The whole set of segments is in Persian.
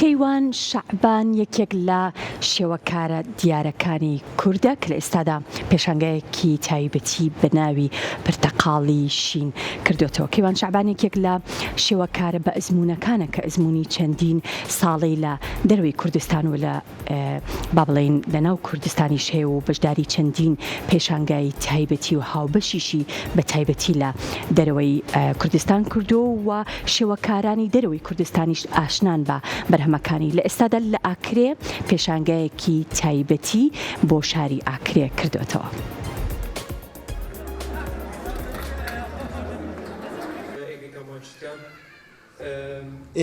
کەیوان شەعبان یەکێک لە شێوەکارە دیارەکانی کوردە کە لە ئێستادا پێشانگایەکی تایبەتی بە ناوی پرتەقاڵی شین کردوێتەوە. کەیوان شەعبان یەکێک لە شێوەکارە بە ئەزموونەکانە کە ئەزمموی چەندین ساڵەی لە دەروی کوردستان و لە با بڵێین لەناو کوردستانیش هەیە و بەشداری چەندین پێشانگای تایبەتی و هاوبەشیشی بە تایبەتی لە دەرەوەی کوردستان کردو و شێوەکارانی دەرەوەی کوردستانیش ئاشنان بە بەرهەمەکانی لە ئێستادا لە ئاکرێ پێشانگایەکی تایبەتی بۆ شاری ئاکرێ کردوێتەوە.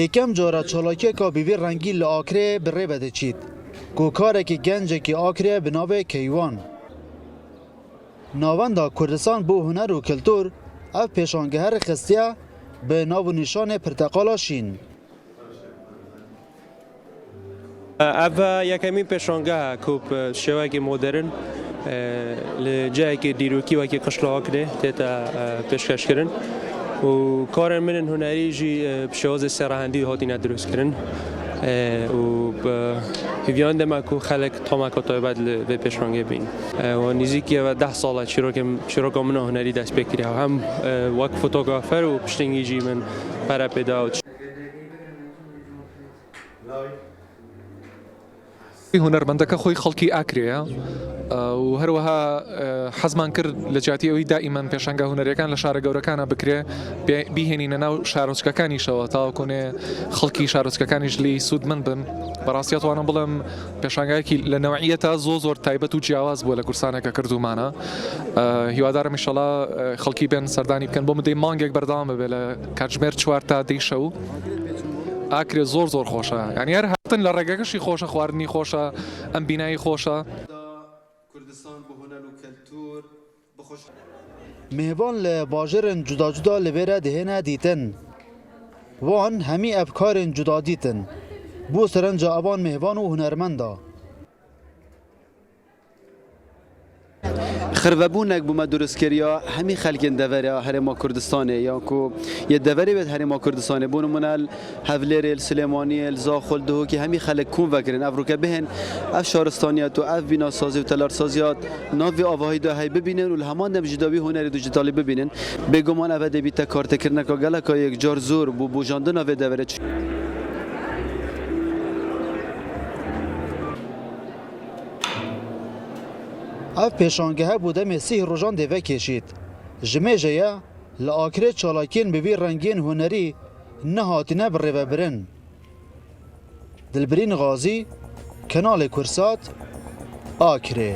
یەکەم جۆرە چالاکیێکا بڤی ڕەنگی لە ئاکرێ بڕێ بەدەچیت ku kareke gencekî Akrê bi navê Keywan. Navenda Kurdistan bû huner û kultur ev pêşangeherê xistiye bi nav û nîşanê Pirteqala Şîn. Ev yekemîn pêşangeha ku bi şêwekî modern li cihekî dîrokî wekî qişla Akrê tête pêşkêşkirin û karên min ên hunerî jî bi şêwazê serahindî hatîne drostkirin. و هیویان دما کو خلق تامکا تایبت به پشمانگه بین و نزدیکی و 10 ساله چیروکا من هنری دست بکری هم وقت فوتوگرافر و پشتینگی جی من para پیدا هنرمندەکە خۆی خەڵکی ئاکرەیە و هەروەها حەزمان کرد لە جیاتی ئەوەی دائیمەن پێشانگا هونەریەکان لە شارە گەورەکانە بکرێ بیهێنینە ناو شارۆچکەکانیشەوە تاوەکۆنێ خەڵکی شارۆچکەکانیش لی سوودمەند بن. بەڕاستی توانم بڵێم پێشانگایەکی لە نەوعیەتە زۆر تایبەت و جیاواز بووە لە کورسانێکە کردومانە. هیوادارم ئینشەڵا خەڵکی بێن سەردانی بکەن بۆ مدەی مانگێک بەردەوام ببێ لە کاتژمێر 4 تا 10 شەو. ئاکرێ زۆر خۆشە، یعنی هەر هاتن لە ڕێگەکەشی خۆشە، خواردنی خۆشە، ئەم بینایی خۆشە. Mêvan li bajêrên cuda cuda li vê re dihêne dîtin. Wan hemî ev karên cuda dîtin. Bû sirenca evan mêvan û hunermend e. خرببوونک بوومە دروستکردیا هەمی خەلکێن دەڤەرە هەرێما کوردستانê yan ku yê deverê wê herêma Kurdistanê bû nimûne Hevlêrê Silêmaniyê Zaxol Duhokê hemî xelek kûn vekirin ev rûke bihên ev şaristaniyet û ev bînasazî û telarsaziya navê avahî de hey bibînin û li heman dem ji dawî hunerê dijîtalî bibînin. Bêguman ev dê bîte kartekirneka geleka yekcar zor bû bûjandina vê deverê. Ev pêşangehe bû demê sih rojan dê vekêşît. Ji mêje ye li Akrê çalakiyên bi vî rengên hunerî nehatine birêvebirin. Dilbirîn Gazî, Kanalê Kursat, Akrê.